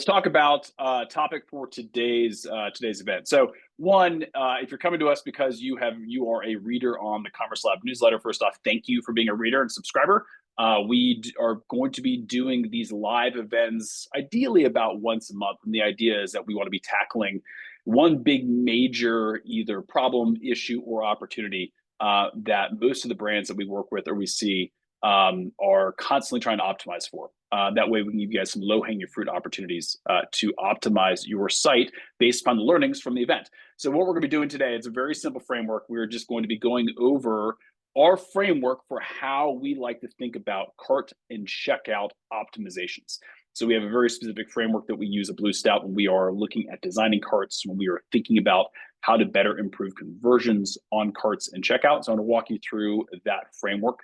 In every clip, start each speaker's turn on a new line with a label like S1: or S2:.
S1: Talk about topic for today's event. So one, if you're coming to us because you are a reader on the Commerce Lab newsletter, first off, thank you for being a reader and subscriber. We are going to be doing these live events ideally about once a month, and the idea is that we want to be tackling one big major either problem, issue, or opportunity that most of the brands that we work with or we see are constantly trying to optimize for. That way we can give you guys some low-hanging fruit opportunities to optimize your site based upon the learnings from the event. So what we're going to be doing today, it's a very simple framework. We're just going to be going over our framework for how we like to think about cart and checkout optimizations. So we have a very specific framework that we use at Blue Stout when we are looking at designing carts, when we are thinking about how to better improve conversions on carts and checkouts. So I'm going to walk you through that framework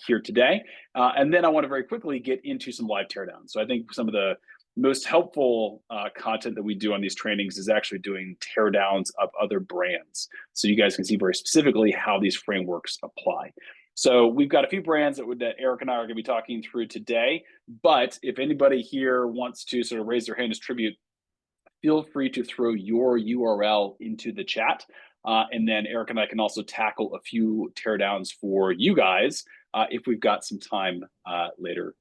S1: here today. And then I want to very quickly get into some live teardowns. So I think some of the most helpful content that we do on these trainings is actually doing teardowns of other brands. So you guys can see very specifically how these frameworks apply. So we've got a few brands that Eric and I are going to be talking through today. But if anybody here wants to sort of raise their hand as tribute, feel free to throw your URL into the chat. And then Eric and I can also tackle a few teardowns for you guys if we've got some time later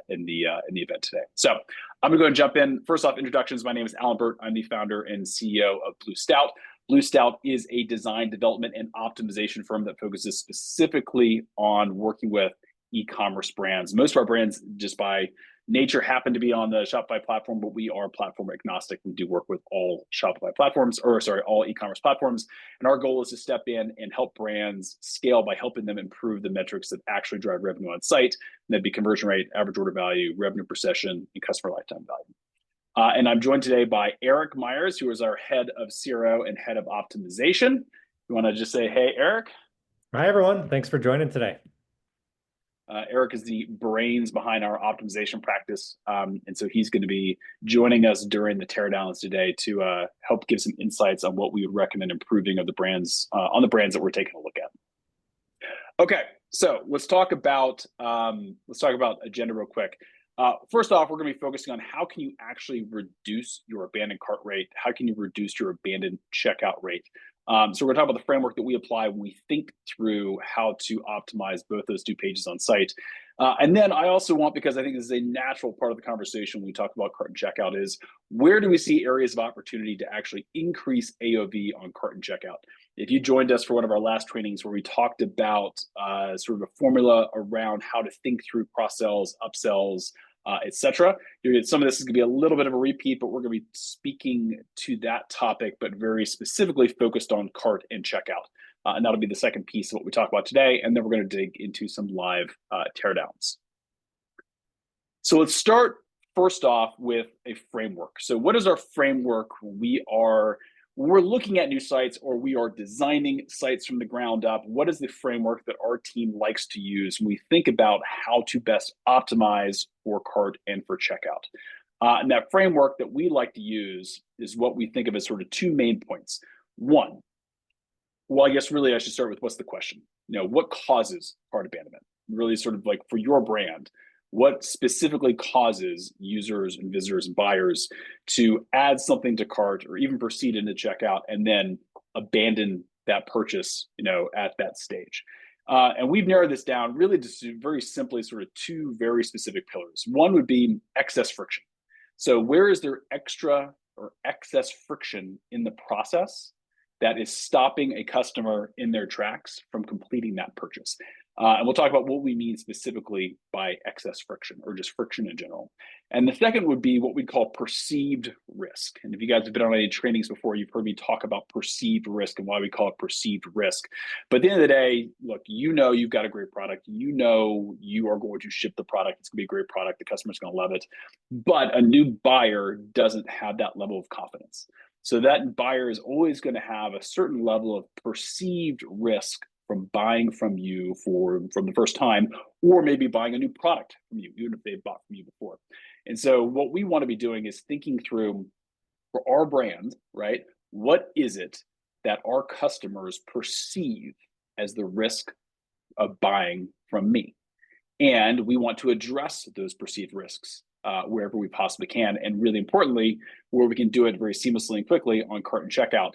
S1: in the event today. So I'm gonna go and jump in. First off, introductions. My name is Alan Burt. I'm the founder and CEO of Blue Stout. Blue Stout is a design, development, and optimization firm that focuses specifically on working with e-commerce brands. Most of our brands, just by nature, happen to be on the Shopify platform, but we are platform agnostic. We do work with all Shopify platforms, all e-commerce platforms. And our goal is to step in and help brands scale by helping them improve the metrics that actually drive revenue on site. And that'd be conversion rate, average order value, revenue per session, and customer lifetime value. And I'm joined today by Eric Myers, who is our head of CRO and head of optimization. You want to just say, hey, Eric?
S2: Hi, everyone. Thanks for joining today.
S1: Eric is the brains behind our optimization practice. And so he's going to be joining us during the teardowns today to help give some insights on what we would recommend improving of the brands on the brands that we're taking a look at. Okay, so let's talk about agenda real quick. First off, we're going to be focusing on how can you actually reduce your abandoned cart rate? How can you reduce your abandoned checkout rate? So we're going to talk about the framework that we apply when we think through how to optimize both those two pages on site. And then I also want, because I think this is a natural part of the conversation when we talk about cart and checkout, is where do we see areas of opportunity to actually increase AOV on cart and checkout? If you joined us for one of our last trainings where we talked about sort of a formula around how to think through cross-sells, upsells, etc. Some of this is going to be a little bit of a repeat, but we're going to be speaking to that topic, but very specifically focused on cart and checkout. And that'll be the second piece of what we talk about today. And then we're going to dig into some live teardowns. So let's start first off with a framework. So what is our framework when we're looking at new sites or we are designing sites from the ground up? What is the framework that our team likes to use when we think about how to best optimize for cart and for checkout? And that framework that we like to use is what we think of as sort of two main points. One, well, I guess really I should start with what's the question? What causes cart abandonment? Really sort of like for your brand, what specifically causes users and visitors and buyers to add something to cart or even proceed into checkout and then abandon that purchase, at that stage? And we've narrowed this down really just very simply sort of two very specific pillars. One would be excess friction. So where is there extra or excess friction in the process that is stopping a customer in their tracks from completing that purchase? And we'll talk about what we mean specifically by excess friction or just friction in general. And the second would be what we call perceived risk. And if you guys have been on any trainings before, you've heard me talk about perceived risk and why we call it perceived risk. But at the end of the day, look, you've got a great product. You are going to ship the product. It's going to be a great product. The customer's going to love it. But a new buyer doesn't have that level of confidence. So that buyer is always going to have a certain level of perceived risk from buying from you from the first time, or maybe buying a new product from you, even if they've bought from you before. And so what we want to be doing is thinking through for our brand, right? What is it that our customers perceive as the risk of buying from me? And we want to address those perceived risks wherever we possibly can. And really importantly, where we can do it very seamlessly and quickly on cart and checkout,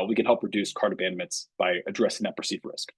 S1: we can help reduce cart abandonments by addressing that perceived risk.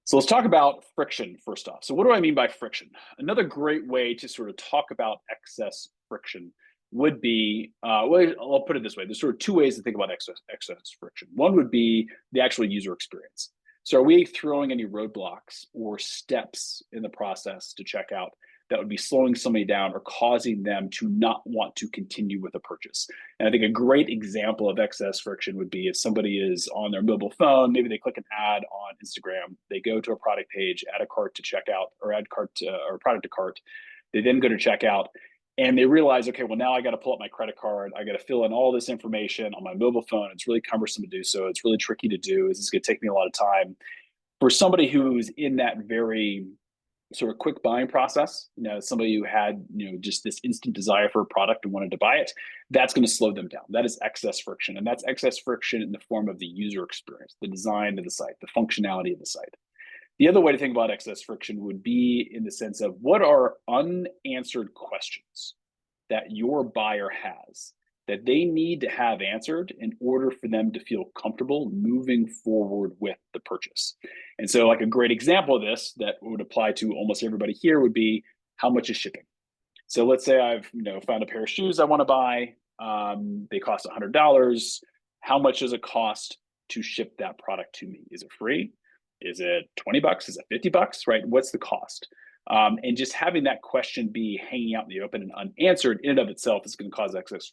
S1: So let's talk about friction first off. So what do I mean by friction? Another great way to sort of talk about excess friction would be, well, I'll put it this way. There's sort of two ways to think about excess friction. One would be the actual user experience. So are we throwing any roadblocks or steps in the process to check out that would be slowing somebody down or causing them to not want to continue with a purchase? And I think a great example of excess friction would be if somebody is on their mobile phone, maybe they click an ad on Instagram, they go to a product page, add a cart to checkout or add cart to, or product to cart. They then go to checkout and they realize, okay, well, now I got to pull up my credit card. I got to fill in all this information on my mobile phone. It's really cumbersome to do so. It's really tricky to do. This is going to take me a lot of time. For somebody who's in that very sort of quick buying process, somebody who had, just this instant desire for a product and wanted to buy it, that's going to slow them down. That is excess friction. And that's excess friction in the form of the user experience, the design of the site, the functionality of the site. The other way to think about excess friction would be in the sense of what are unanswered questions that your buyer has that they need to have answered in order for them to feel comfortable moving forward with the purchase. And so like a great example of this that would apply to almost everybody here would be, how much is shipping? So let's say I've found a pair of shoes I want to buy. They cost $100. How much does it cost to ship that product to me? Is it free? Is it 20 bucks? Is it 50 bucks, right? What's the cost? And just having that question be hanging out in the open and unanswered in and of itself is going to cause excess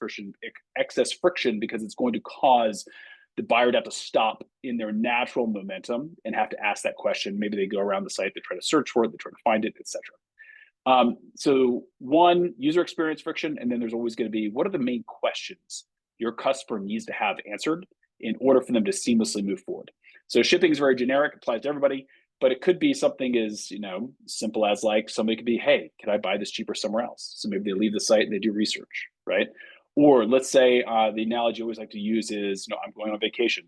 S1: friction because it's going to cause the buyer to have to stop in their natural momentum and have to ask that question. Maybe they go around the site, they try to search for it, they try to find it, etc. So one, user experience friction, and then there's always going to be, what are the main questions your customer needs to have answered in order for them to seamlessly move forward? So shipping is very generic, applies to everybody, but it could be something as simple as like somebody could be, hey, can I buy this cheaper somewhere else? So maybe they leave the site and they do research, right? Or let's say the analogy I always like to use is, I'm going on vacation.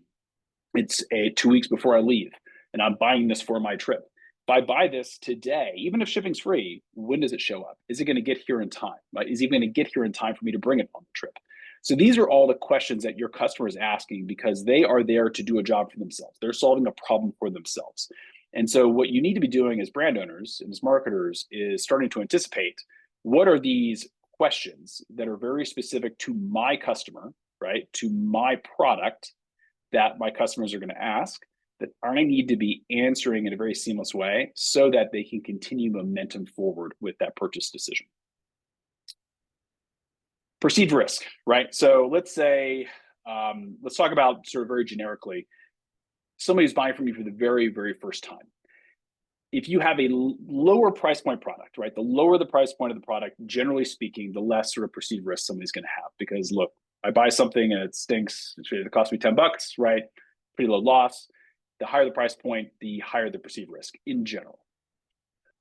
S1: It's 2 weeks before I leave, and I'm buying this for my trip. If I buy this today, even if shipping's free, when does it show up? Is it going to get here in time? Right? Is it going to get here in time for me to bring it on the trip? So these are all the questions that your customer is asking because they are there to do a job for themselves. They're solving a problem for themselves. And so what you need to be doing as brand owners and as marketers is starting to anticipate what are these questions that are very specific to my customer, right? To my product that my customers are going to ask that I need to be answering in a very seamless way so that they can continue momentum forward with that purchase decision. Perceived risk, right? So let's say, let's talk about sort of very generically, somebody who's buying from you for the very, very first time. If you have a lower price point product, right? The lower the price point of the product, generally speaking, the less sort of perceived risk somebody's going to have. Because look, I buy something and it stinks. It costs me 10 bucks, right? Pretty low loss. The higher the price point, the higher the perceived risk in general.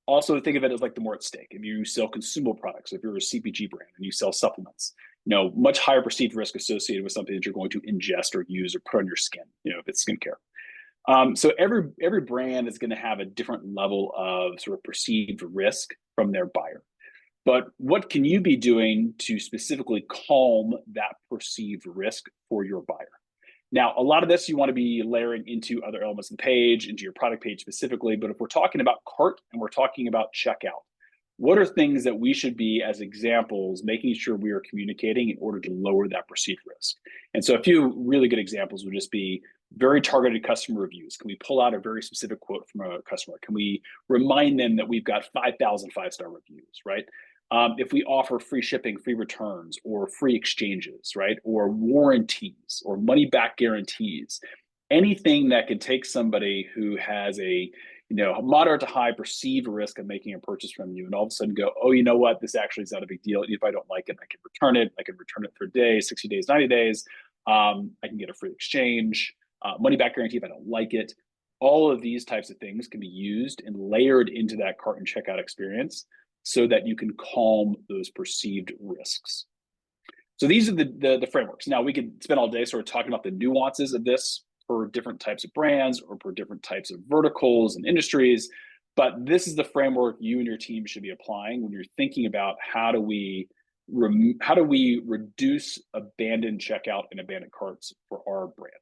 S1: Also, think of it as like the more at stake. If you sell consumable products, if you're a CPG brand and you sell supplements, much higher perceived risk associated with something that you're going to ingest or use or put on your skin, if it's skincare. So every brand is going to have a different level of sort of perceived risk from their buyer. But what can you be doing to specifically calm that perceived risk for your buyer? Now, a lot of this you want to be layering into other elements of the page, into your product page specifically. But if we're talking about cart and we're talking about checkout, what are things that we should be, as examples, making sure we are communicating in order to lower that perceived risk? And so a few really good examples would just be very targeted customer reviews. Can we pull out a very specific quote from a customer? Can we remind them that we've got 5,000 five-star reviews, right? If we offer free shipping, free returns, or free exchanges, right? Or warranties or money back guarantees, anything that can take somebody who has a moderate to high perceived risk of making a purchase from you and all of a sudden go, oh, you know what? This actually is not a big deal. If I don't like it, I can return it. I can return it for a day, 60 days, 90 days. I can get a free exchange, money back guarantee if I don't like it. All of these types of things can be used and layered into that cart and checkout experience so that you can calm those perceived risks. So these are the frameworks. Now we could spend all day sort of talking about the nuances of this for different types of brands or for different types of verticals and industries. But this is the framework you and your team should be applying when you're thinking about how do we reduce abandoned checkout and abandoned carts for our brand.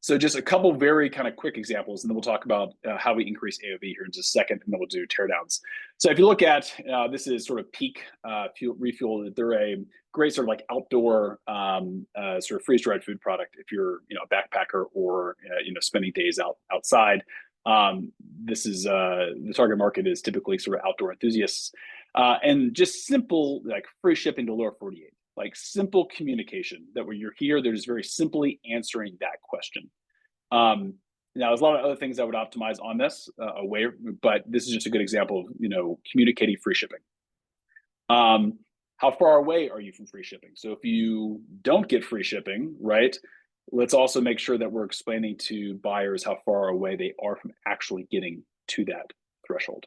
S1: So just a couple very kind of quick examples, and then we'll talk about how we increase AOV here in just a second, and then we'll do teardowns. So if you look at, this is sort of Peak Refuel. They're a great sort of like outdoor sort of freeze-dried food product if you're a backpacker or spending days outside. This is the target market is typically sort of outdoor enthusiasts, and just simple like free shipping to lower 48. Like simple communication that when you're here, they're just very simply answering that question. Now, there's a lot of other things that would optimize on this away, but this is just a good example of communicating free shipping. How far away are you from free shipping? So if you don't get free shipping, right, let's also make sure that we're explaining to buyers how far away they are from actually getting to that threshold.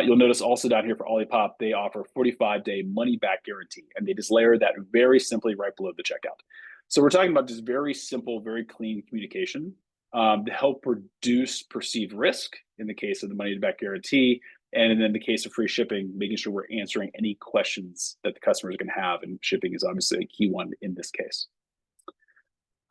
S1: You'll notice also down here for Olipop, they offer 45-day money-back guarantee, and they just layer that very simply right below the checkout. So we're talking about just very simple, very clean communication to help reduce perceived risk in the case of the money-back guarantee, and in the case of free shipping, making sure we're answering any questions that the customers can have, and shipping is obviously a key one in this case.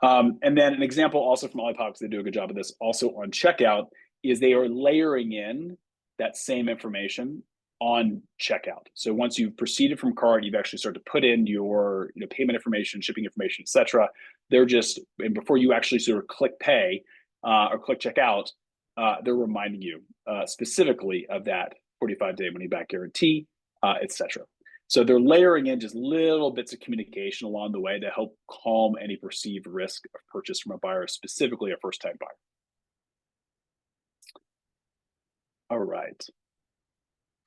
S1: And then an example also from Olipop, because they do a good job of this, also on checkout, is they are layering in that same information on checkout. So once you've proceeded from cart, you've actually started to put in your payment information, shipping information, etc. They're just, and before you actually sort of click pay or click checkout, they're reminding you specifically of that 45-day money-back guarantee, etc. So they're layering in just little bits of communication along the way to help calm any perceived risk of purchase from a buyer, specifically a first-time buyer. All right.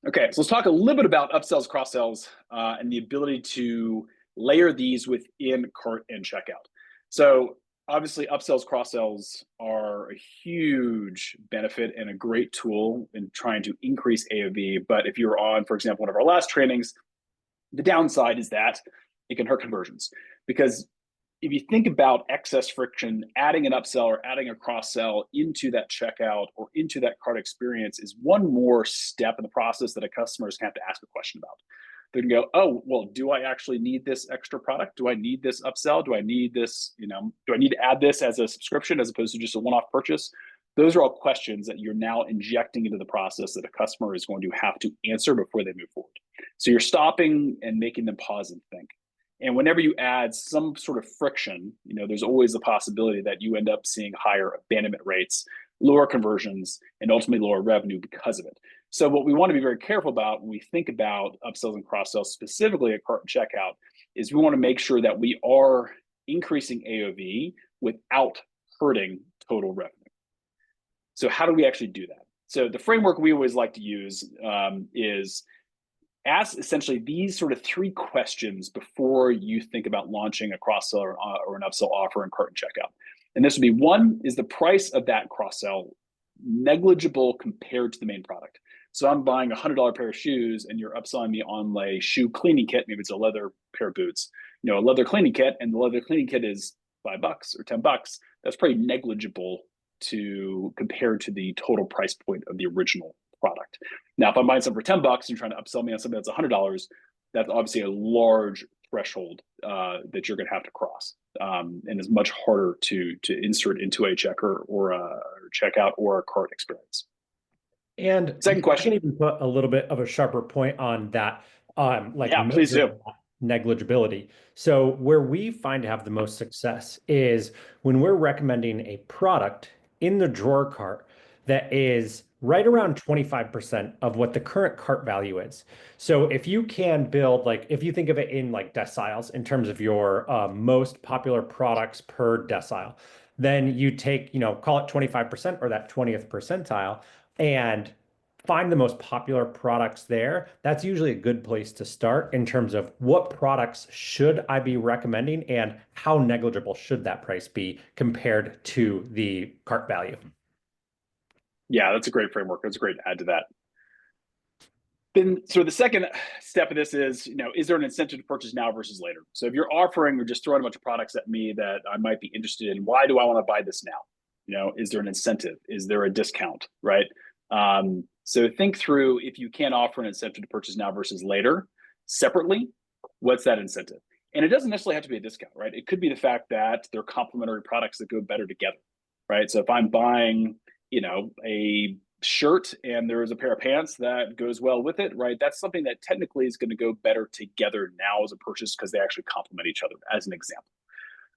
S1: Okay, so let's talk a little bit about upsells, cross-sells, and the ability to layer these within cart and checkout. So obviously, upsells, cross-sells are a huge benefit and a great tool in trying to increase AOV. But if you're on, for example, one of our last trainings, the downside is that it can hurt conversions, because if you think about excess friction, adding an upsell or adding a cross-sell into that checkout or into that cart experience is one more step in the process that a customer is going to have to ask a question about. They can go, oh, well, do I actually need this extra product? Do I need this upsell? Do I need this, do I need to add this as a subscription as opposed to just a one-off purchase? Those are all questions that you're now injecting into the process that a customer is going to have to answer before they move forward. So you're stopping and making them pause and think. And whenever you add some sort of friction, there's always a possibility that you end up seeing higher abandonment rates, lower conversions, and ultimately lower revenue because of it. So what we want to be very careful about when we think about upsells and cross-sells, specifically at cart and checkout, is we want to make sure that we are increasing AOV without hurting total revenue. So how do we actually do that? So the framework we always like to use is ask essentially these sort of three questions before you think about launching a cross-sell or an upsell offer in cart and checkout. And this would be, one, is the price of that cross-sell negligible compared to the main product? So I'm buying a $100 pair of shoes and you're upselling me on a shoe cleaning kit. Maybe it's a leather pair of boots, a leather cleaning kit, and the leather cleaning kit is $5 or $10. That's pretty negligible compared to the total price point of the original product. Now, if I'm buying something for $10 and you're trying to upsell me on something that's $100, that's obviously a large threshold that you're going to have to cross, and is much harder to insert into a checker or a checkout or a cart experience.
S2: And
S1: second question,
S2: I can even put a little bit of a sharper point on that,
S1: please do.
S2: Negligibility. So where we find to have the most success is when we're recommending a product in the drawer cart that is right around 25% of what the current cart value is. So if you can build, if you think of it in deciles in terms of your most popular products per decile, then you take, call it 25% or that 20th percentile and find the most popular products there. That's usually a good place to start in terms of what products should I be recommending and how negligible should that price be compared to the cart value.
S1: Yeah, that's a great framework. That's a great add to that. Then, so the second step of this is, is there an incentive to purchase now versus later? So if you're offering or just throwing a bunch of products at me that I might be interested in, why do I want to buy this now? Is there an incentive? Is there a discount, right? So think through if you can offer an incentive to purchase now versus later separately, what's that incentive? And it doesn't necessarily have to be a discount, right? It could be the fact that they're complementary products that go better together, right? So if I'm buying, a shirt and there is a pair of pants that goes well with it, right? That's something that technically is going to go better together now as a purchase because they actually complement each other, as an example.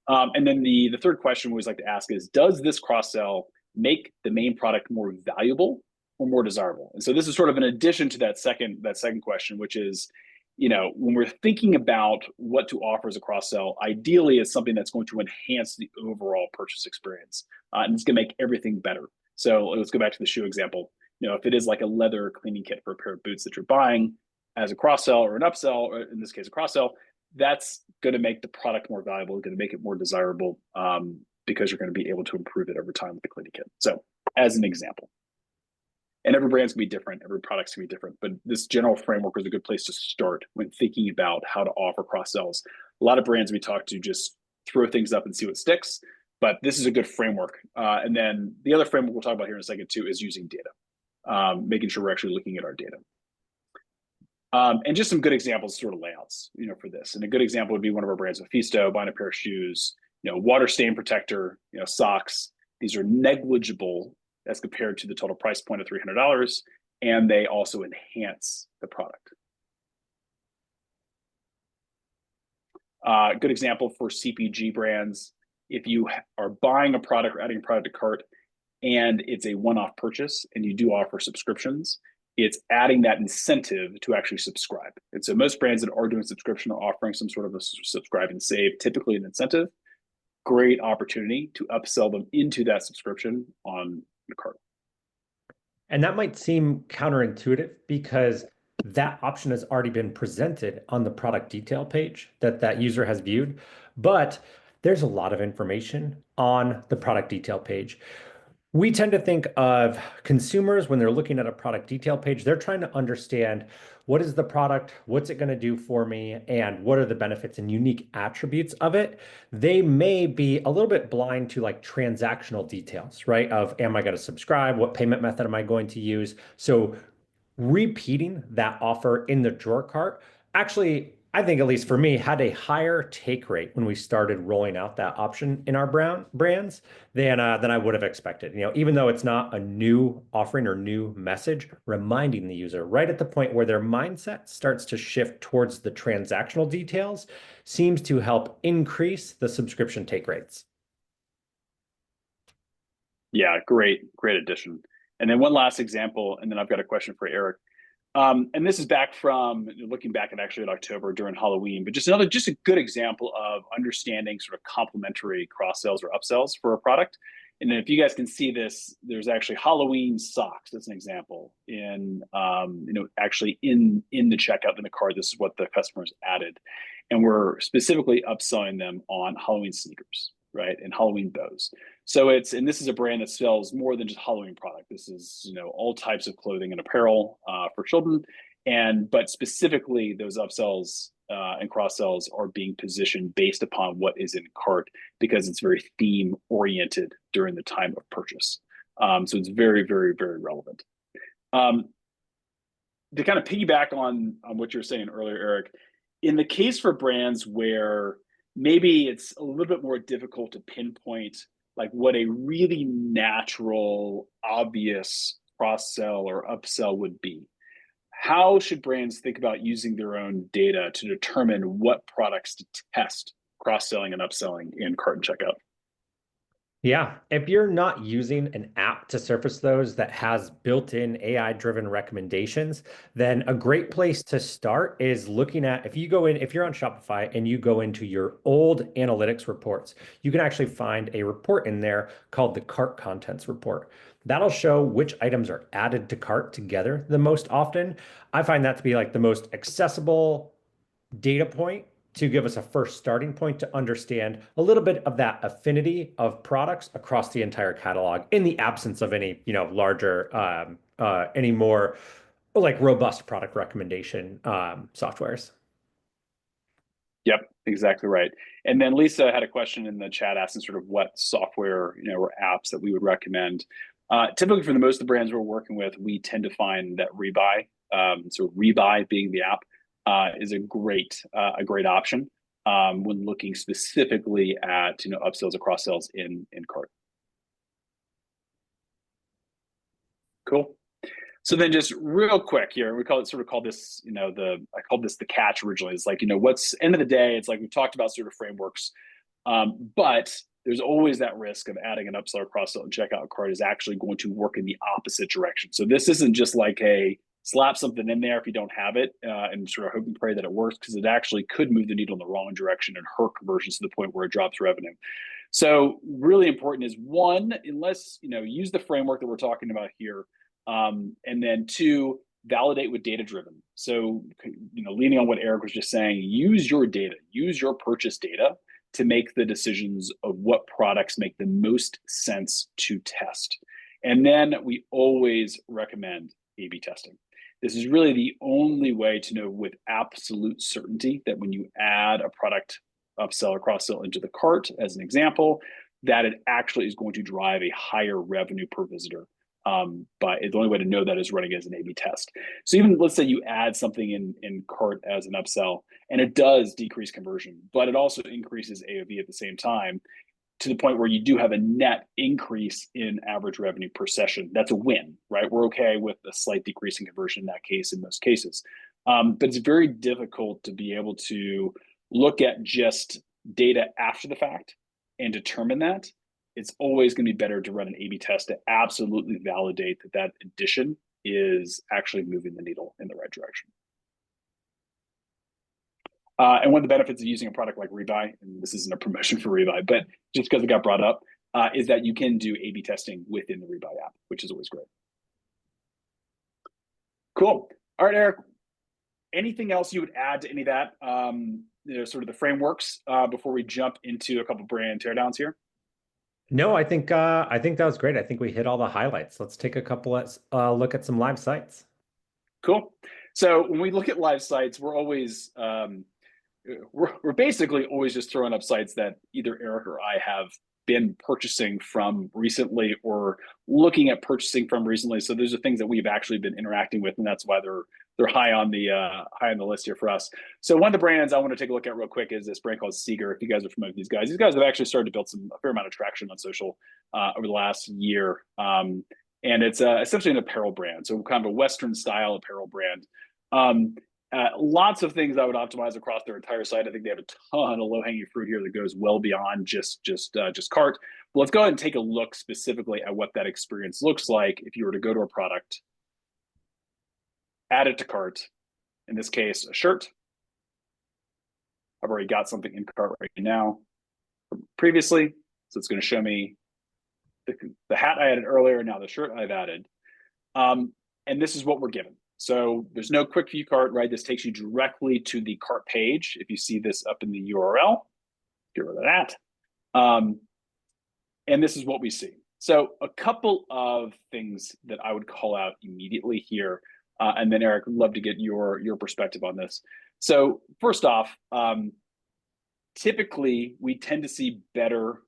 S1: And then the third question we always like to ask is, does this cross sell make the main product more valuable or more desirable? And so this is sort of an addition to that second question, which is, when we're thinking about what to offer as a cross sell, ideally it's something that's going to enhance the overall purchase experience, and it's going to make everything better. So let's go back to the shoe example. If it is like a leather cleaning kit for a pair of boots that you're buying as a cross sell or an upsell, or in this case a cross sell, that's going to make the product more valuable, going to make it more desirable, because you're going to be able to improve it over time with the cleaning kit. So as an example. And every brand's gonna be different, every product's gonna be different, but this general framework is a good place to start when thinking about how to offer cross sells. A lot of brands we talk to just throw things up and see what sticks, but this is a good framework. And then the other framework we'll talk about here in a second too is using data, making sure we're actually looking at our data. And just some good examples, sort of layouts, for this. And a good example would be one of our brands, Mephisto, buying a pair of shoes, water stain protector, socks. These are negligible as compared to the total price point of $300, and they also enhance the product. Good example for CPG brands, if you are buying a product or adding a product to cart and it's a one-off purchase and you do offer subscriptions, it's adding that incentive to actually subscribe. And so most brands that are doing subscription are offering some sort of a subscribe and save, typically an incentive. Great opportunity to upsell them into that subscription on the cart.
S2: And that might seem counterintuitive because that option has already been presented on the product detail page that user has viewed. But there's a lot of information on the product detail page. We tend to think of consumers when they're looking at a product detail page, they're trying to understand what is the product, what's it going to do for me, and what are the benefits and unique attributes of it. They may be a little bit blind to like transactional details, right? Of am I going to subscribe? What payment method am I going to use? So repeating that offer in the drawer cart actually, I think at least for me, had a higher take rate when we started rolling out that option in our brands than I would have expected. Even though it's not a new offering or new message, reminding the user right at the point where their mindset starts to shift towards the transactional details seems to help increase the subscription take rates.
S1: Yeah, great addition. And then one last example, and then I've got a question for Eric. And this is back from looking back at actually at October during Halloween, but just a good example of understanding sort of complementary cross sells or upsells for a product. And then if you guys can see this, there's actually Halloween socks as an example in actually in the checkout in the card. This is what the customers added, and we're specifically upselling them on Halloween sneakers, right, and Halloween bows. So and this is a brand that sells more than just Halloween product. This is, all types of clothing and apparel for children. But specifically those upsells and cross sells are being positioned based upon what is in cart because it's very theme oriented during the time of purchase. So it's very, very, very relevant. To kind of piggyback on what you were saying earlier, Eric, in the case for brands where maybe it's a little bit more difficult to pinpoint like what a really natural, obvious cross sell or upsell would be. How should brands think about using their own data to determine what products to test cross selling and upselling in cart and checkout?
S2: Yeah, if you're not using an app to surface those that has built-in AI-driven recommendations, then a great place to start is looking at if you're on Shopify and you go into your old analytics reports, you can actually find a report in there called the cart contents report. That'll show which items are added to cart together the most often. I find that to be like the most accessible data point to give us a first starting point to understand a little bit of that affinity of products across the entire catalog in the absence of any, larger, any more like robust product recommendation softwares.
S1: Yep, exactly right. And then Lisa had a question in the chat asking sort of what software, or apps that we would recommend. Typically, for the most of the brands we're working with, we tend to find that rebuy, so rebuy being the app, is a great option when looking specifically at upsells or cross sells in cart. Cool. So then just real quick here, we call this, I called this the catch originally. It's like, what's end of the day, it's like we've talked about sort of frameworks, but there's always that risk of adding an upsell or cross-sell and checkout cart is actually going to work in the opposite direction. So this isn't just like a slap something in there if you don't have it and sort of hope and pray that it works, because it actually could move the needle in the wrong direction and hurt conversions to the point where it drops revenue. So really important is one, unless, use the framework that we're talking about here. And then two, validate with data driven. So, leaning on what Eric was just saying, use your data, use your purchase data to make the decisions of what products make the most sense to test. And then we always recommend A/B testing. This is really the only way to know with absolute certainty that when you add a product upsell or cross sell into the cart, as an example, that it actually is going to drive a higher revenue per visitor. But the only way to know that is running as an A/B test. So even let's say you add something in cart as an upsell, and it does decrease conversion, but it also increases AOV at the same time, to the point where you do have a net increase in average revenue per session. That's a win, right? We're okay with a slight decrease in conversion in that case, in most cases. But it's very difficult to be able to look at just data after the fact and determine that. It's always going to be better to run an A/B test to absolutely validate that that addition is actually moving the needle in the right direction. And one of the benefits of using a product like Rebuy, and this isn't a promotion for Rebuy, but just because it got brought up, is that you can do A/B testing within the Rebuy app, which is always great. Cool. All right, Eric, anything else you would add to any of that, sort of the frameworks before we jump into a couple brand teardowns here?
S2: No, I think that was great. I think we hit all the highlights. Let's take a couple look at some live sites.
S1: Cool. So when we look at live sites, we're always we're basically always just throwing up sites that either Eric or I have been purchasing from recently or looking at purchasing from recently. So those are things that we've actually been interacting with, and that's why they're high on the list here for us. So one of the brands I want to take a look at real quick is this brand called Seeger. If you guys are familiar with these guys have actually started to build a fair amount of traction on social over the last year. And it's essentially an apparel brand, so kind of a Western style apparel brand. Lots of things I would optimize across their entire site. I think they have a ton of low-hanging fruit here that goes well beyond just cart. But let's go ahead and take a look specifically at what that experience looks like if you were to go to a product, add it to cart, in this case, a shirt. I've already got something in cart right now previously, so it's going to show me the hat I added earlier, now the shirt I've added. And this is what we're given. So there's no quick view cart, right? This takes you directly to the cart page. If you see this up in the URL, get rid of that. And this is what we see. So a couple of things that I would call out immediately here. And then Eric, I'd love to get your perspective on this. So first off, typically we tend to see better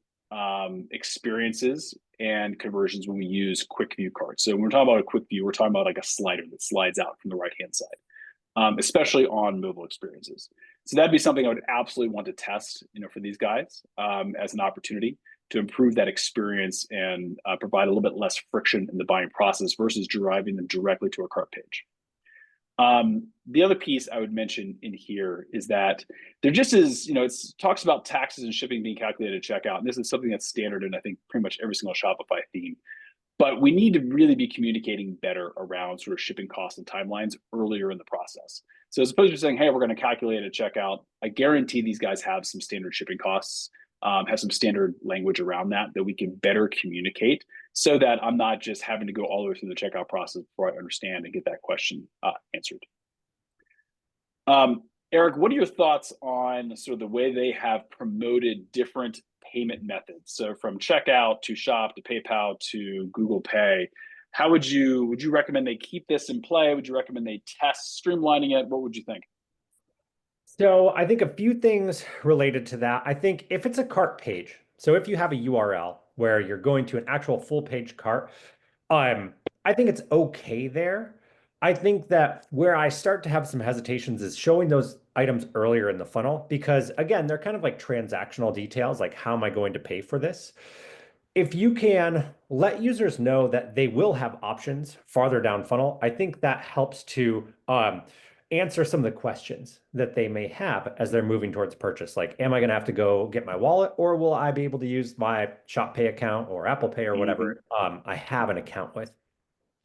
S1: experiences and conversions when we use quick view cards. So when we're talking about a quick view, we're talking about like a slider that slides out from the right-hand side, especially on mobile experiences. So that'd be something I would absolutely want to test, for these guys as an opportunity to improve that experience and provide a little bit less friction in the buying process versus driving them directly to a cart page. The other piece I would mention in here is that there just is, it talks about taxes and shipping being calculated at checkout. And this is something that's standard in, I think, pretty much every single Shopify theme. But we need to really be communicating better around sort of shipping costs and timelines earlier in the process. So as opposed to saying, hey, we're going to calculate at checkout, I guarantee these guys have some standard shipping costs, have some standard language around that we can better communicate, so that I'm not just having to go all the way through the checkout process before I understand and get that question answered. Eric, what are your thoughts on sort of the way they have promoted different payment methods? So from checkout to shop to PayPal to Google Pay, how would you recommend they keep this in play? Would you recommend they test streamlining it? What would you think?
S2: So I think a few things related to that. I think if it's a cart page, so if you have a URL where you're going to an actual full page cart, I think it's okay there. I think that where I start to have some hesitations is showing those items earlier in the funnel because again, they're kind of like transactional details, like how am I going to pay for this? If you can let users know that they will have options farther down funnel, I think that helps to answer some of the questions that they may have as they're moving towards purchase. Like, am I going to have to go get my wallet, or will I be able to use my Shop Pay account or Apple Pay or
S1: Hmm.
S2: whatever I have an account with?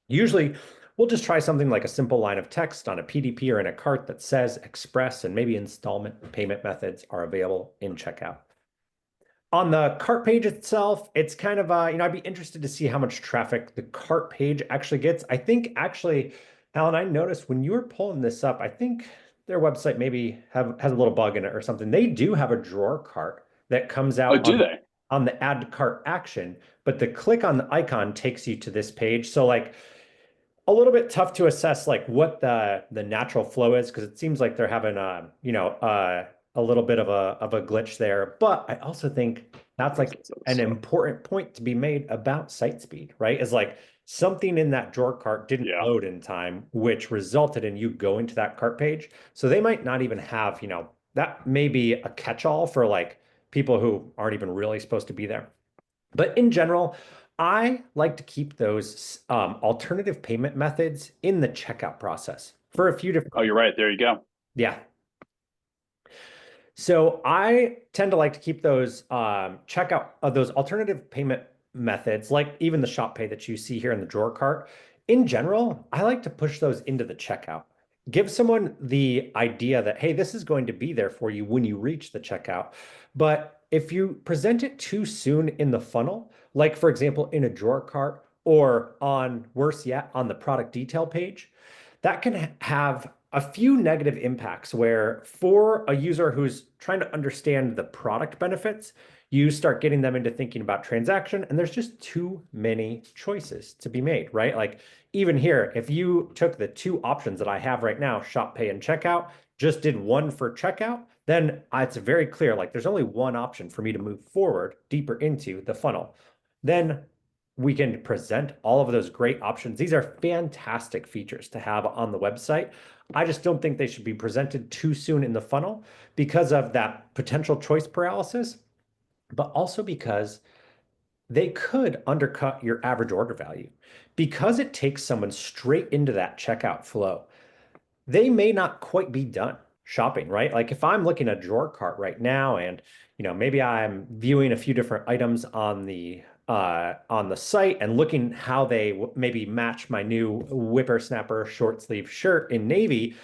S2: Usually, we'll just try something like a simple line of text on a PDP or in a cart that says Express and maybe installment payment methods are available in checkout. On the cart page itself, it's kind of I'd be interested to see how much traffic the cart page actually gets. I think actually, Alan, I noticed when you were pulling this up, I think their website maybe has a little bug in it or something. They do have a drawer cart that comes
S1: Oh,
S2: out
S1: do they?
S2: on the add to cart action, but the click on the icon takes you to this page. So like a little bit tough to assess like what the natural flow is because it seems like they're having a little bit of a glitch there. But I also think that's like an
S1: So,
S2: important point to be made about site speed, right? Is like something in that drawer cart didn't
S1: yeah.
S2: load in time, which resulted in you going to that cart page. So they might not even have, that may be a catch-all for like people who aren't even really supposed to be there. But in general, I like to keep those alternative payment methods in the checkout process for a few
S1: Oh,
S2: different.
S1: you're right. There you go.
S2: Yeah. So I tend to like to keep those checkout those alternative payment methods, like even the shop pay that you see here in the drawer cart. In general, I like to push those into the checkout. Give someone the idea that, hey, this is going to be there for you when you reach the checkout. But if you present it too soon in the funnel, like for example, in a drawer cart or on worse yet, on the product detail page, that can have a few negative impacts where for a user who's trying to understand the product benefits, you start getting them into thinking about transaction, and there's just too many choices to be made, right? Like even here, if you took the two options that I have right now, shop pay and checkout, just did one for checkout, then it's very clear like there's only one option for me to move forward deeper into the funnel. Then we can present all of those great options. These are fantastic features to have on the website. I just don't think they should be presented too soon in the funnel because of that potential choice paralysis, but also because they could undercut your average order value. Because it takes someone straight into that checkout flow, they may not quite be done shopping, right? Like if I'm looking at a drawer cart right now and maybe I'm viewing a few different items on the site and looking how they maybe match my new whippersnapper short sleeve shirt in navy,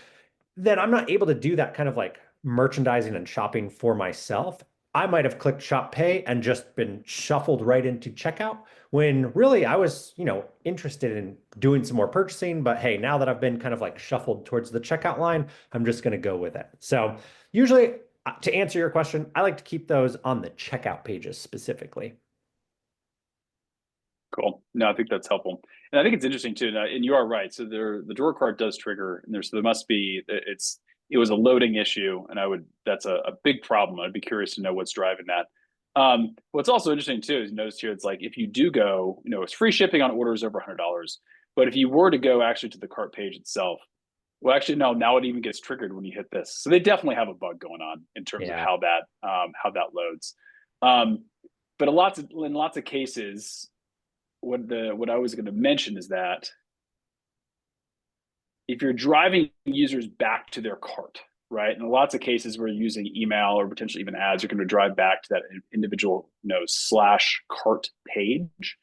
S2: then I'm not able to do that kind of like merchandising and shopping for myself. I might have clicked shop pay and just been shuffled right into checkout when really I was, interested in doing some more purchasing. But hey, now that I've been kind of like shuffled towards the checkout line, I'm just going to go with it. So usually, to answer your question, I like to keep those on the checkout pages specifically.
S1: Cool. No, I think that's helpful, and I think it's interesting too. And you are right. So the drawer card does trigger, and there must be it was a loading issue, and that's a big problem. I'd be curious to know what's driving that. What's also interesting too is you notice here it's like if you do go, it's free shipping on orders over $100, but if you were to go actually to the cart page itself, well, actually no, now it even gets triggered when you hit this. So they definitely have a bug going on in terms of
S2: Yeah.
S1: how that loads. Um, but in lots of cases what I was going to mention is that if you're driving users back to their cart, right? In lots of cases, we're using email or potentially even ads. You're going to drive back to that individual, slash cart page.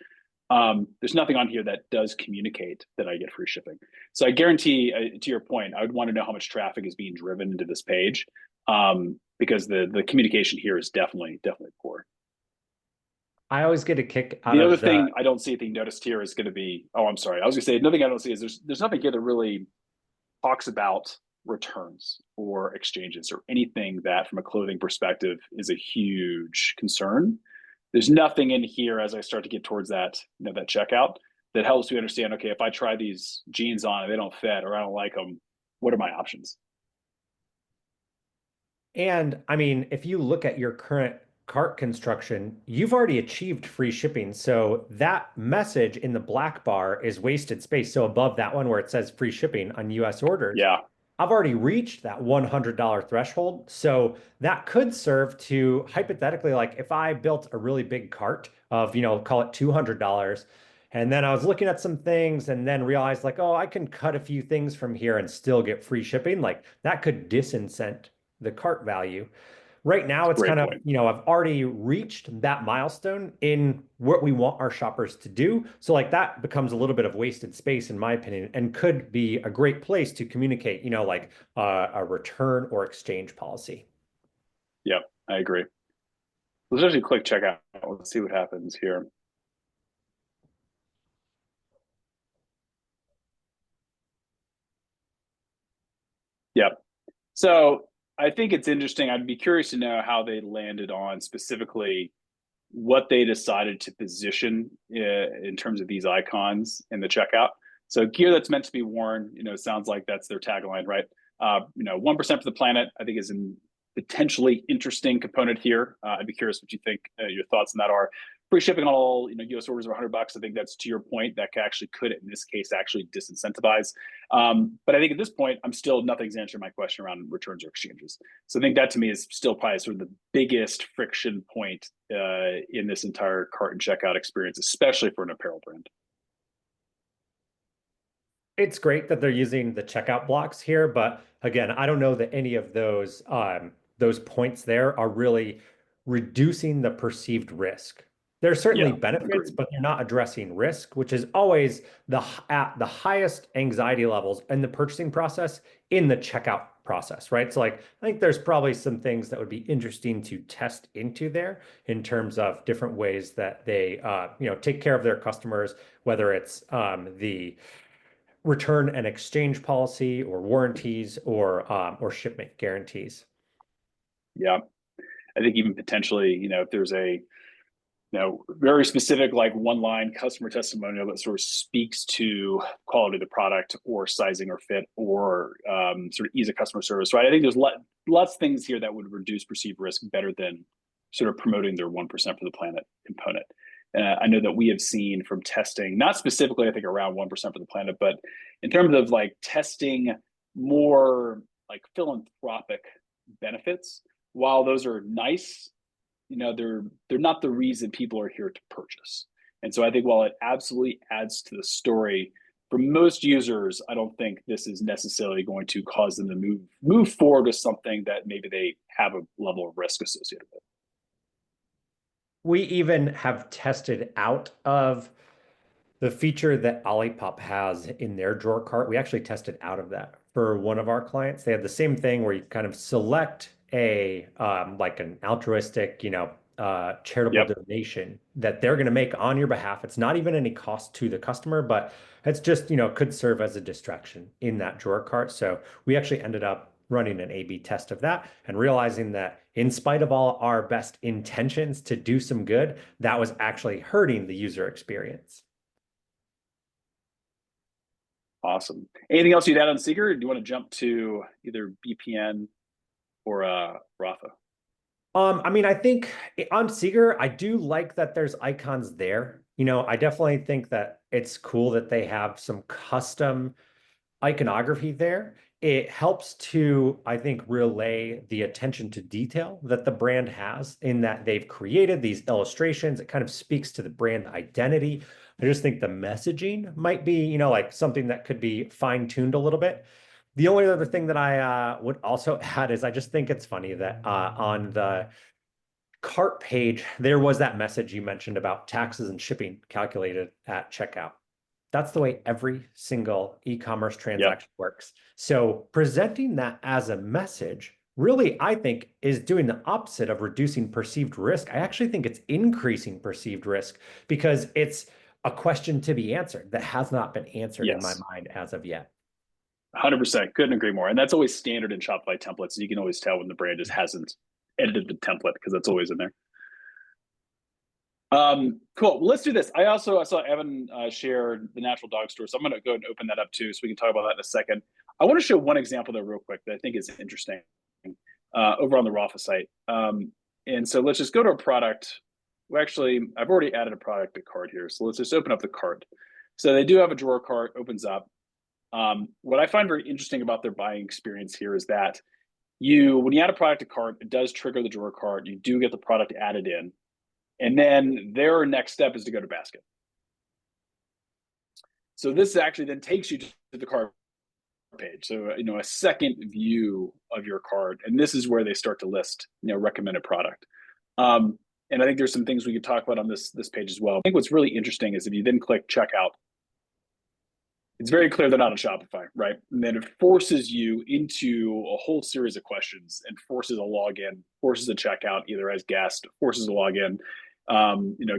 S1: There's nothing on here that does communicate that I get free shipping. So I guarantee, to your point, I would want to know how much traffic is being driven into this page, because the communication here is definitely poor.
S2: I always get a kick out
S1: The other
S2: of the
S1: thing I don't see anything noticed here is going to be. Oh, I'm sorry. I was going to say another thing I don't see is there's nothing here that really talks about returns or exchanges or anything that, from a clothing perspective, is a huge concern. There's nothing in here as I start to get towards that checkout that helps me understand. Okay, if I try these jeans on and they don't fit or I don't like them, what are my options?
S2: And I mean, if you look at your current cart construction, you've already achieved free shipping. So that message in the black bar is wasted space. So above that one where it says free shipping on US orders,
S1: Yeah.
S2: I've already reached that $100 threshold. So that could serve to hypothetically, like if I built a really big cart of, call it $200, and then I was looking at some things and then realized like, oh, I can cut a few things from here and still get free shipping. Like that could disincent the cart value. Right now, it's
S1: Great
S2: kind of,
S1: point.
S2: I've already reached that milestone in what we want our shoppers to do. So, like, that becomes a little bit of wasted space, in my opinion, and could be a great place to communicate, like a return or exchange policy.
S1: Yep, I agree. Let's actually click checkout. Let's see what happens here. Yep. So I think it's interesting. I'd be curious to know how they landed on specifically what they decided to position in terms of these icons in the checkout. So gear that's meant to be worn, sounds like that's their tagline, right? 1% for the planet, I think is a potentially interesting component here. I'd be curious what you think, your thoughts on that are. Free shipping on all, US orders of $100. I think that's to your point. That could, in this case, actually disincentivize. But I think at this point, nothing's answered my question around returns or exchanges. So I think that to me is still probably sort of the biggest friction point in this entire cart and checkout experience, especially for an apparel brand.
S2: It's great that they're using the checkout blocks here, but again, I don't know that any of those points there are really reducing the perceived risk. There are certainly
S1: Yeah,
S2: benefits,
S1: agreed.
S2: but they're not addressing risk, which is always at the highest anxiety levels in the purchasing process in the checkout process, right? So like I think there's probably some things that would be interesting to test into there in terms of different ways that they take care of their customers, whether it's the return and exchange policy or warranties or shipment guarantees.
S1: Yeah, I think even potentially, if there's a very specific, like one line customer testimonial that sort of speaks to quality of the product or sizing or fit or sort of ease of customer service, right? I think there's lots of things here that would reduce perceived risk better than sort of promoting their 1% for the planet component. I know that we have seen from testing, not specifically, I think around 1% for the planet, but in terms of like testing more like philanthropic benefits, while those are nice, they're not the reason people are here to purchase. And so I think while it absolutely adds to the story, for most users, I don't think this is necessarily going to cause them to move forward with something that maybe they have a level of risk associated with.
S2: We even have tested out of the feature that Olipop has in their drawer cart. We actually tested out of that for one of our clients. They had the same thing where you kind of select a like an altruistic, charitable
S1: Yep.
S2: donation that they're going to make on your behalf. It's not even any cost to the customer, but it's just, could serve as a distraction in that drawer cart. So we actually ended up running an A/B test of that and realizing that in spite of all our best intentions to do some good, that was actually hurting the user experience.
S1: Awesome. Anything else you'd add on Seeker? Or do you want to jump to either BPN or Rafa?
S2: I mean, I think on Seeger, I do like that there's icons there. I definitely think that it's cool that they have some custom iconography there. It helps to, I think, relay the attention to detail that the brand has in that they've created these illustrations. It kind of speaks to the brand identity. I just think the messaging might be, like something that could be fine-tuned a little bit. The only other thing that I would also add is I just think it's funny that on the cart page, there was that message you mentioned about taxes and shipping calculated at checkout. That's the way every single e-commerce
S1: Yep.
S2: transaction works. So presenting that as a message really, I think, is doing the opposite of reducing perceived risk. I actually think it's increasing perceived risk because it's a question to be answered that has not been answered in my
S1: Yes.
S2: mind as of yet.
S1: 100%. Couldn't agree more. And that's always standard in Shopify templates. You can always tell when the brand just hasn't edited the template because that's always in there. Cool. Well, let's do this. I saw Evan share the Natural Dog Store, so I'm going to go and open that up too, so we can talk about that in a second. I want to show one example though, real quick, that I think is interesting over on the Rafa site. And so let's just go to a product. Well, actually, I've already added a product to cart here. So let's just open up the cart. So they do have a drawer cart, opens up. What I find very interesting about their buying experience here is that when you add a product to cart, it does trigger the drawer cart. You do get the product added in. And then their next step is to go to basket. So this actually then takes you to the cart page. So, a second view of your cart. And this is where they start to list, recommended product. And I think there's some things we could talk about on this page as well. I think what's really interesting is if you then click checkout, it's very clear they're not on Shopify, right? And then it forces you into a whole series of questions and forces a login, forces a checkout either as guest, forces a login.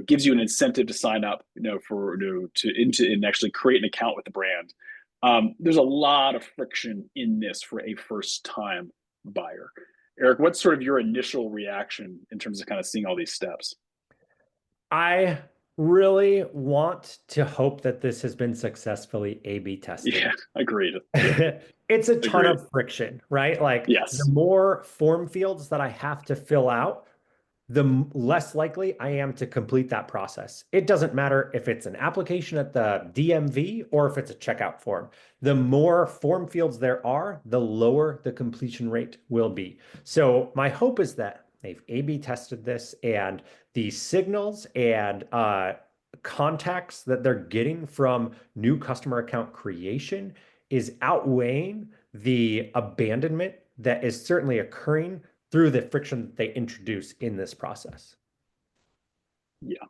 S1: Gives you an incentive to sign up, and actually create an account with the brand. There's a lot of friction in this for a first-time buyer. Eric, what's sort of your initial reaction in terms of kind of seeing all these steps?
S2: I really want to hope that this has been successfely A/B tested.
S1: Yeah, agreed.
S2: It's a ton
S1: Agreed.
S2: of friction, right? Like the
S1: Yes.
S2: more form fields that I have to fill out, the less likely I am to complete that process. It doesn't matter if it's an application at the DMV or if it's a checkout form. The more form fields there are, the lower the completion rate will be. So my hope is that they've A/B tested this and the signals and contacts that they're getting from new customer account creation is outweighing the abandonment that is certainly occurring through the friction that they introduce in this process.
S1: Yeah.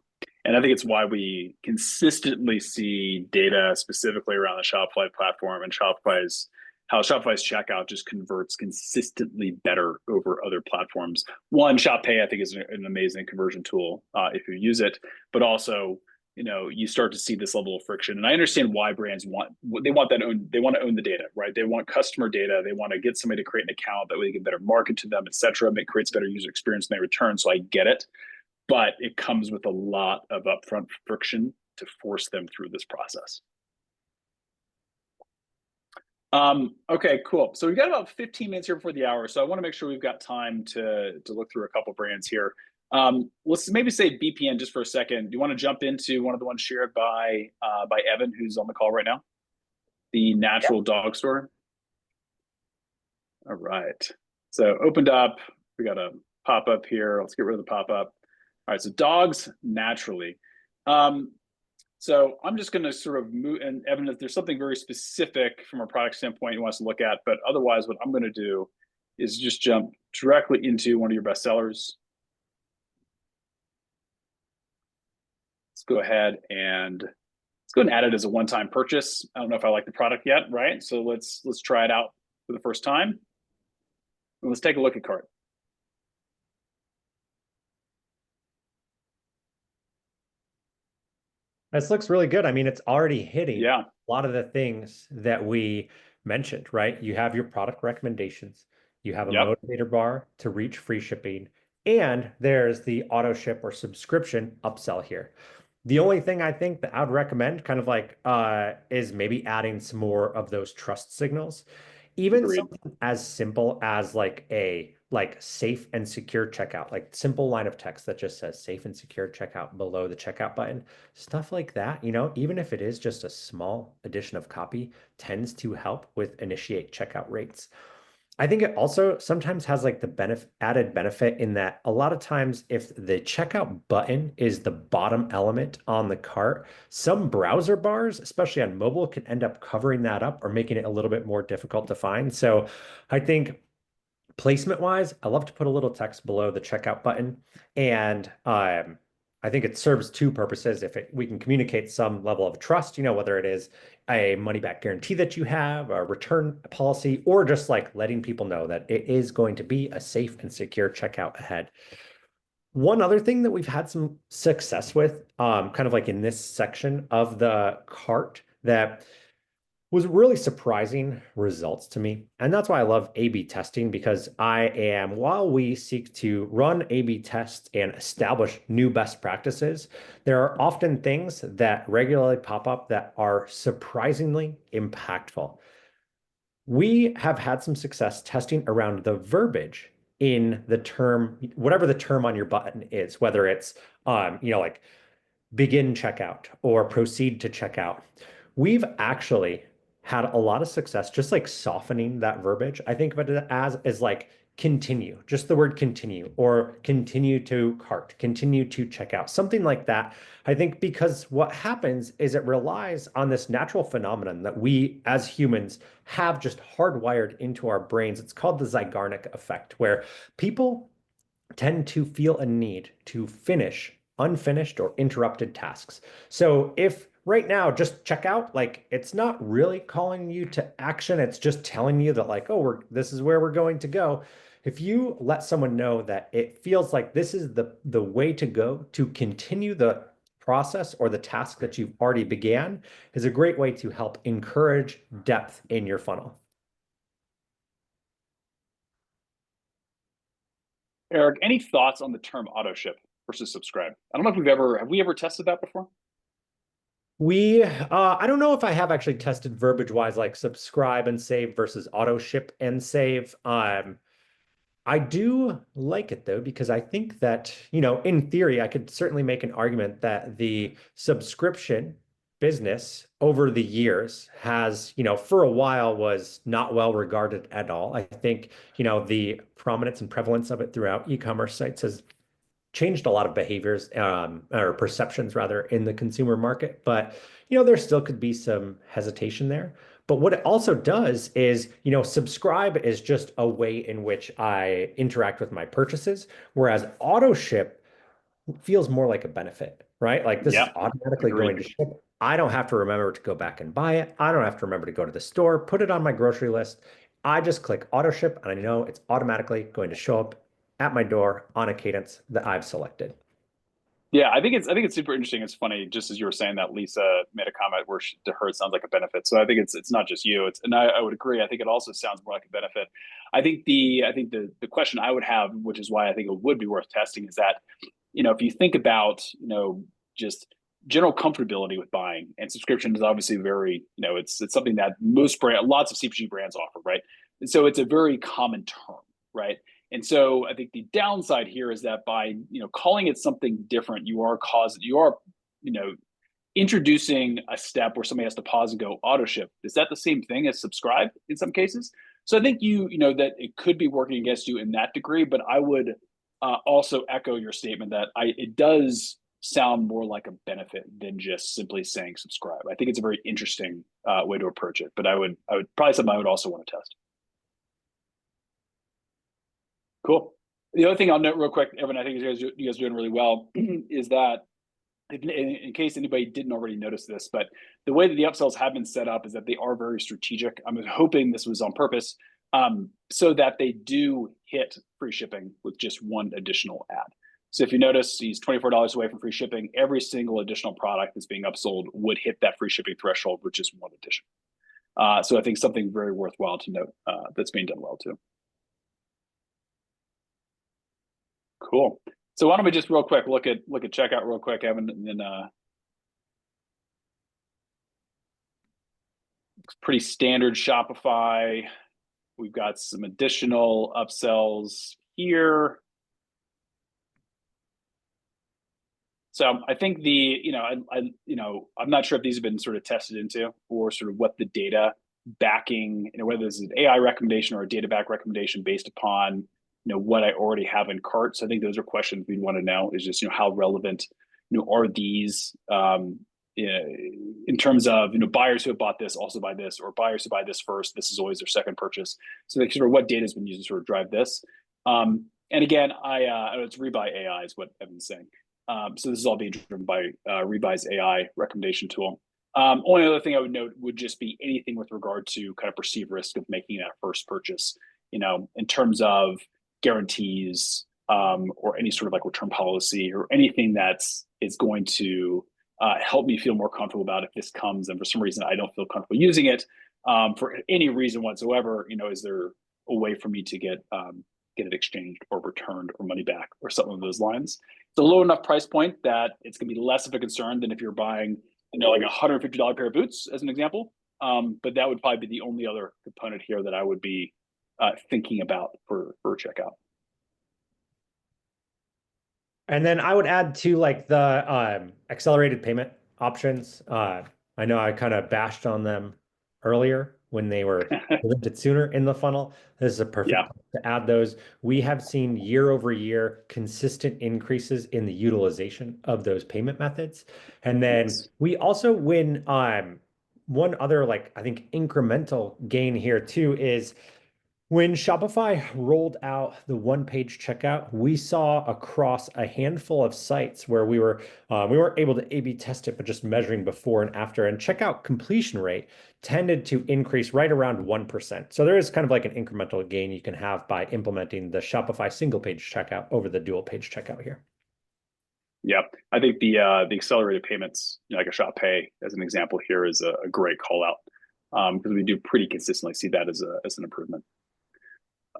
S1: And I think it's why we consistently see data specifically around the Shopify platform and how Shopify's checkout just converts consistently better over other platforms. One, Shop Pay, I think, is an amazing conversion tool if you use it, but also, you start to see this level of friction. And I understand why brands want to own the data, right? They want customer data. They want to get somebody to create an account that way they can better market to them, et cetera. It creates better user experience when they return. So I get it, but it comes with a lot of upfront friction to force them through this process. Okay, cool. So we've got about 15 minutes here before the hour. So I want to make sure we've got time to look through a couple brands here. Let's maybe say BPN just for a second. Do you want to jump into one of the ones shared by Evan, who's on the call right now? The Natural Dog Store. All right. So opened up. We got a pop-up here. Let's get rid of the pop-up. All right. So dogs naturally. So I'm just going to sort of move, and Evan, if there's something very specific from a product standpoint you want us to look at, but otherwise what I'm going to do is just jump directly into one of your best sellers. Let's go ahead and add it as a one-time purchase. I don't know if I like the product yet, right? So let's try it out for the first time. And let's take a look at cart.
S2: This looks really good. I mean, it's already hitting
S1: Yeah.
S2: a lot of the things that we mentioned, right? You have your product recommendations, you have a
S1: Yep.
S2: motivator bar to reach free shipping, and there's the auto ship or subscription upsell here. The only thing I think that I would recommend kind of like is maybe adding some more of those trust signals. Even
S1: Agreed.
S2: something as simple as like a safe and secure checkout, like simple line of text that just says safe and secure checkout below the checkout button. Stuff like that, even if it is just a small addition of copy, tends to help with initiate checkout rates. I think it also sometimes has like the added benefit in that a lot of times if the checkout button is the bottom element on the cart, some browser bars, especially on mobile, can end up covering that up or making it a little bit more difficult to find. So I think placement wise, I love to put a little text below the checkout button. And I think it serves two purposes. If we can communicate some level of trust, whether it is a money back guarantee that you have, a return policy, or just like letting people know that it is going to be a safe and secure checkout ahead. One other thing that we've had some success with, kind of like in this section of the cart that was really surprising results to me. And that's why I love A/B testing because while we seek to run A/B tests and establish new best practices, there are often things that regularly pop up that are surprisingly impactful. We have had some success testing around the verbiage in the term, whatever the term on your button is, whether it's like begin checkout or proceed to checkout. We've actually had a lot of success just like softening that verbiage. I think of it as like continue, just the word continue or continue to cart, continue to checkout, something like that. I think because what happens is it relies on this natural phenomenon that we as humans have just hardwired into our brains. It's called the Zeigarnik effect, where people tend to feel a need to finish unfinished or interrupted tasks. So if right now just check out, like it's not really calling you to action, it's just telling you that like, oh, this is where we're going to go. If you let someone know that it feels like this is the way to go to continue the process or the task that you've already began is a great way to help encourage depth in your funnel.
S1: Eric, any thoughts on the term auto ship versus subscribe? I don't know if have we ever tested that before?
S2: I don't know if I have actually tested verbiage wise, like subscribe and save versus auto ship and save. I do like it though, because I think that, in theory, I could certainly make an argument that the subscription business over the years has, for a while was not well regarded at all. I think, the prominence and prevalence of it throughout e-commerce sites has changed a lot of behaviors or perceptions rather in the consumer market, but there still could be some hesitation there. But what it also does is, subscribe is just a way in which I interact with my purchases, whereas auto ship feels more like a benefit, right? Like this is
S1: Yeah,
S2: automatically
S1: agreed.
S2: going to ship. I don't have to remember to go back and buy it. I don't have to remember to go to the store, put it on my grocery list. I just click auto ship and I know it's automatically going to show up at my door on a cadence that I've selected.
S1: Yeah, I think it's super interesting. It's funny, just as you were saying that Lisa made a comment where to her it sounds like a benefit. So I think it's not just you. It's and I would agree. I think it also sounds more like a benefit. I think the question I would have, which is why I think it would be worth testing, is that if you think about just general comfortability with buying, and subscription is obviously very it's something that lots of CPG brands offer, right? And so it's a very common term, right? And so I think the downside here is that by calling it something different, you are you know introducing a step where somebody has to pause and go auto ship. Is that the same thing as subscribe in some cases? So I think that it could be working against you in that degree, but I would also echo your statement that it does sound more like a benefit than just simply saying subscribe. I think it's a very interesting way to approach it, but I would probably something I would also want to test. Cool. The other thing I'll note real quick, Evan, I think you guys are doing really well, is that in case anybody didn't already notice this, but the way that the upsells have been set up is that they are very strategic. I'm hoping this was on purpose, so that they do hit free shipping with just one additional ad. So if you notice, he's $24 away from free shipping. Every single additional product that's being upsold would hit that free shipping threshold with just one addition. So I think something very worthwhile to note that's being done well too. Cool. So why don't we just real quick look at checkout real quick, Evan, and then it's pretty standard Shopify. We've got some additional upsells here. So I think I'm not sure if these have been sort of tested into or sort of what the data backing, whether this is an AI recommendation or a data back recommendation based upon what I already have in cart. So I think those are questions we'd want to know is just how relevant are these in terms of buyers who have bought this also buy this, or buyers who buy this first, this is always their second purchase. So like sort of what data has been used to sort of drive this. And again, it's Rebuy AI is what Evan's saying. So this is all being driven by Rebuy's AI recommendation tool. Only other thing I would note would just be anything with regard to kind of perceived risk of making that first purchase, in terms of guarantees or any sort of like return policy or anything is going to help me feel more comfortable about if this comes and for some reason I don't feel comfortable using it for any reason whatsoever. Is there a way for me to get it exchanged or returned or money back or something along those lines? It's a low enough price point that it's going to be less of a concern than if you're buying like $150 pair of boots as an example. But that would probably be the only other component here that I would be thinking about for checkout.
S2: And then I would add to like the accelerated payment options. I know I kind of bashed on them earlier when they were presented sooner in the funnel. This is a perfect
S1: Yeah.
S2: time to add those. We have seen year over year consistent increases in the utilization of those payment methods. And then
S1: Yes.
S2: we also win one other like I think incremental gain here too is when Shopify rolled out the one-page checkout, we saw across a handful of sites where we weren't able to A/B test it, but just measuring before and after, and checkout completion rate tended to increase right around 1%. So there is kind of like an incremental gain you can have by implementing the Shopify single-page checkout over the dual-page checkout here.
S1: Yeah, I think the accelerated payments, like a Shop Pay as an example here, is a great call out because we do pretty consistently see that as an improvement.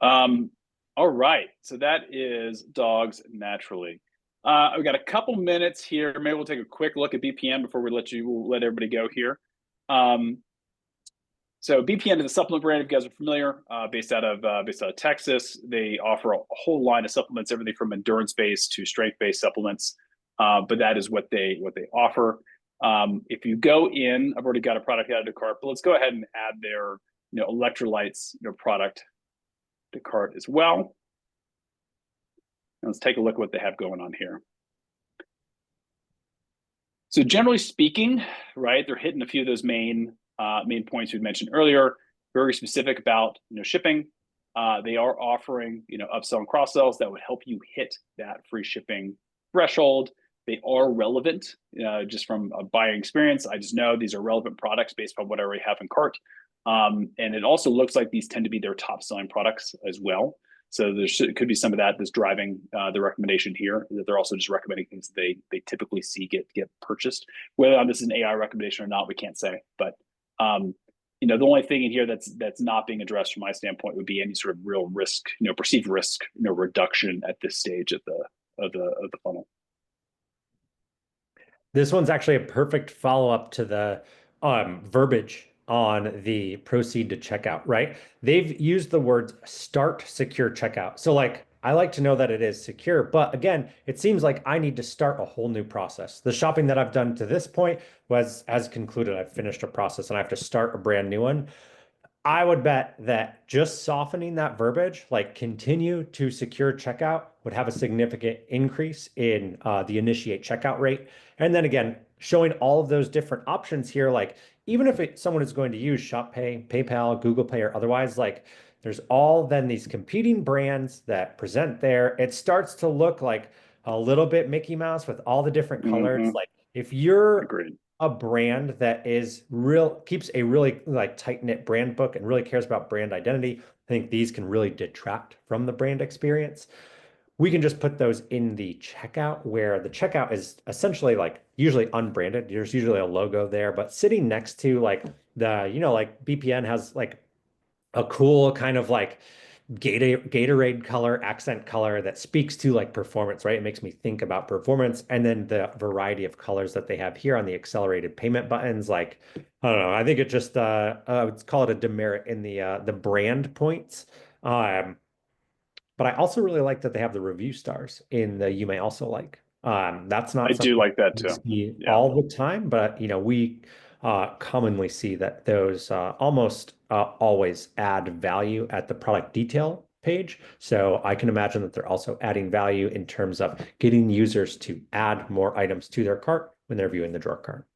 S1: All right, so that is dogs naturally. We've got a couple minutes here. Maybe we'll take a quick look at BPN before we let everybody go here. So BPN is a supplement brand. If you guys are familiar, based out of Texas. They offer a whole line of supplements, everything from endurance-based to strength-based supplements. But that is what they offer. If you go in, I've already got a product added to cart, but let's go ahead and add their electrolytes product to cart as well. And let's take a look at what they have going on here. So generally speaking, right, they're hitting a few of those main points we mentioned earlier. Very specific about shipping. They are offering upsell and cross sells that would help you hit that free shipping threshold. They are relevant just from a buying experience. I just know these are relevant products based on what I already have in cart. And it also looks like these tend to be their top selling products as well. So there could be some of that that's driving the recommendation here, that they're also just recommending things that they typically see get purchased. Whether this is an AI recommendation or not, we can't say. But the only thing in here that's not being addressed from my standpoint would be any sort of real risk, perceived risk, reduction at this stage of the funnel.
S2: This one's actually a perfect follow-up to the verbiage on the proceed to checkout, right? They've used the words start secure checkout. So like I like to know that it is secure, but again, it seems like I need to start a whole new process. The shopping that I've done to this point has concluded. I've finished a process and I have to start a brand new one. I would bet that just softening that verbiage, like continue to secure checkout, would have a significant increase in the initiate checkout rate. And then again, showing all of those different options here, like even if someone is going to use Shop Pay, PayPal, Google Pay, or otherwise, like there's all then these competing brands that present there. It starts to look like a little bit Mickey Mouse with all the different colors.
S1: Mm-hmm.
S2: Like if you're
S1: Agreed.
S2: a brand that keeps a really like tight-knit brand book and really cares about brand identity, I think these can really detract from the brand experience. We can just put those in the checkout where the checkout is essentially like usually unbranded. There's usually a logo there, but sitting next to like like BPN has like a cool kind of like Gatorade color, accent color that speaks to like performance, right? It makes me think about performance. And then the variety of colors that they have here on the accelerated payment buttons, like, I don't know, I think it just I would call it a demerit in the brand points. But I also really like that they have the review stars in the you may also like. That's
S1: I
S2: not
S1: do
S2: something
S1: like that
S2: we
S1: too.
S2: see
S1: Yeah.
S2: all the time, but we commonly see that those almost always add value at the product detail page. So I can imagine that they're also adding value in terms of getting users to add more items to their cart when they're viewing the drawer cart.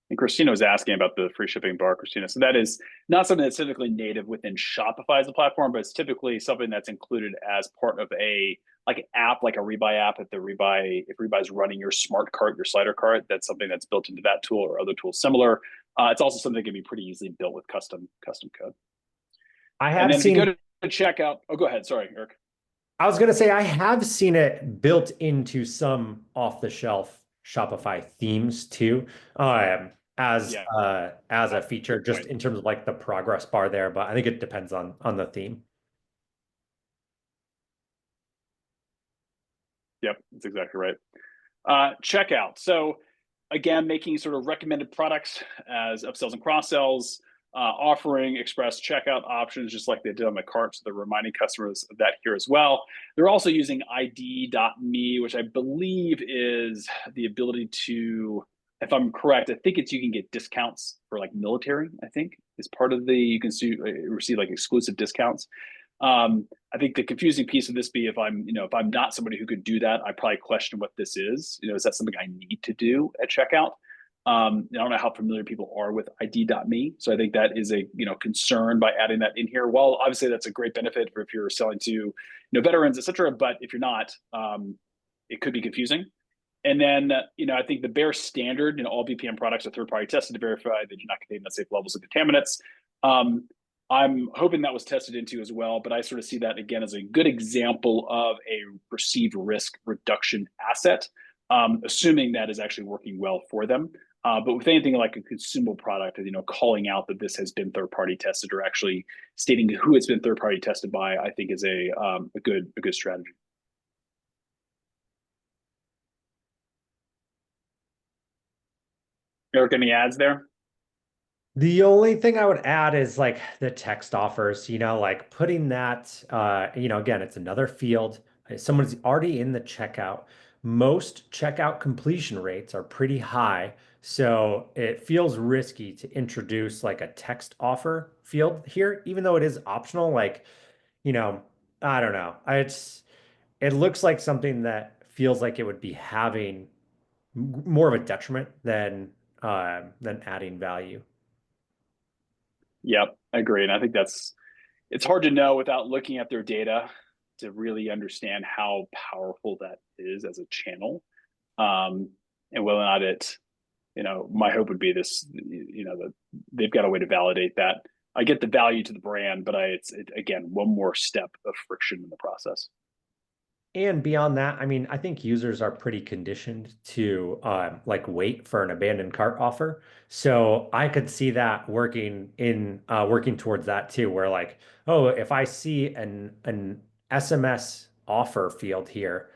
S1: And Christina was asking about the free shipping bar, Christina. So that is not something that's typically native within Shopify as a platform, but it's typically something that's included as part of a like an app, like a rebuy app. If Rebuy's running your smart cart, your slider cart, that's something that's built into that tool or other tools similar. It's also something that can be pretty easily built with custom code.
S2: I
S1: And
S2: have
S1: then if you go
S2: seen
S1: to checkout, oh, go ahead. Sorry, Eric.
S2: I was going to say I have seen it built into some off-the-shelf Shopify themes too,
S1: Yeah,
S2: as a feature,
S1: good
S2: just
S1: point.
S2: in terms of like the progress bar there. But I think it depends on the theme.
S1: Yep, that's exactly right. Checkout. So again, making sort of recommended products as upsells and cross sells. offering express checkout options, just like they did on the cart. So they're reminding customers of that here as well. They're also using ID.me, which I believe is the ability to, if I'm correct, I think it's you can get discounts for like military, I think is part of the, you can receive like exclusive discounts. I think the confusing piece of this be if I'm, if I'm not somebody who could do that, I probably question what this is. Is that something I need to do at checkout? I don't know how familiar people are with ID.me. So I think that is a, concern by adding that in here. Well, obviously that's a great benefit for if you're selling to, veterans, et cetera. But if you're not, it could be confusing. And then, I think the bare standard, all BPM products are third-party tested to verify they do not contain unsafe levels of contaminants. I'm hoping that was tested into as well, but I sort of see that again as a good example of a perceived risk reduction asset, assuming that is actually working well for them. But with anything like a consumable product, calling out that this has been third-party tested or actually stating who it's been third-party tested by, I think is a good strategy. Eric, any ads there?
S2: The only thing I would add is like the text offers, like putting that, again, it's another field. Someone's already in the checkout. Most checkout completion rates are pretty high. So it feels risky to introduce like a text offer field here, even though it is optional. Like, you know, I don't know. It looks like something that feels like it would be having more of a detriment than adding value.
S1: Yep, I agree. And I think it's hard to know without looking at their data to really understand how powerful that is as a channel. And whether or not my hope would be this, that they've got a way to validate that. I get the value to the brand, but it's again, one more step of friction in the process.
S2: And beyond that, I mean, I think users are pretty conditioned to like wait for an abandoned cart offer. So I could see that working towards that too, where like, oh, if I see an SMS offer field here,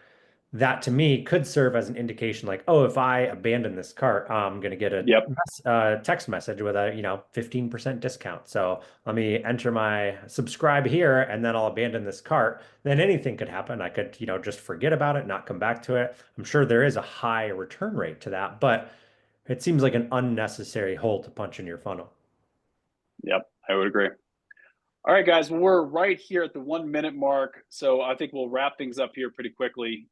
S2: that to me could serve as an indication like, oh, if I abandon this cart, I'm going to get a
S1: Yep.
S2: text message with a, 15% discount. So let me enter my subscribe here and then I'll abandon this cart. Then anything could happen. I could, just forget about it, not come back to it. I'm sure there is a high return rate to that, but it seems like an unnecessary hole to punch in your funnel.
S1: Yep. I would agree. All right, guys, well, we're right here at the 1 minute mark. So I think we'll wrap things up here pretty quickly.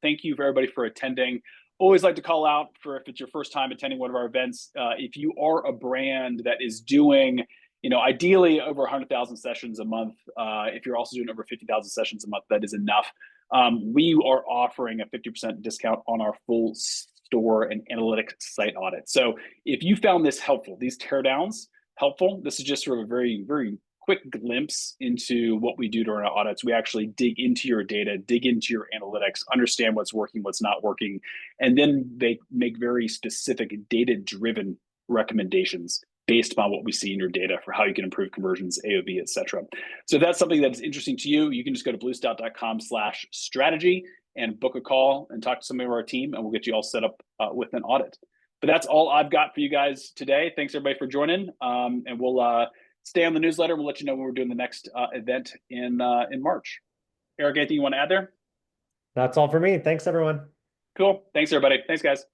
S1: Thank you for everybody for attending. Always like to call out for if it's your first time attending one of our events, if you are a brand that is doing, ideally over 100,000 sessions a month, if you're also doing over 50,000 sessions a month, that is enough. We are offering a 50% discount on our full store and analytics site audit. So if you found this helpful, these teardowns helpful, this is just sort of a very, very quick glimpse into what we do during our audits. We actually dig into your data, dig into your analytics, understand what's working, what's not working, and then they make very specific data-driven recommendations based upon what we see in your data for how you can improve conversions, AOV, et cetera. So if that's something that is interesting to you, you can just go to bluestout.com/strategy and book a call and talk to somebody of our team, and we'll get you all set up with an audit. But that's all I've got for you guys today. Thanks everybody for joining, and we'll stay on the newsletter. We'll let you know when we're doing the next event in March. Eric, anything you want to add there?
S2: That's all for me. Thanks, everyone.
S1: Cool. Thanks, everybody. Thanks, guys.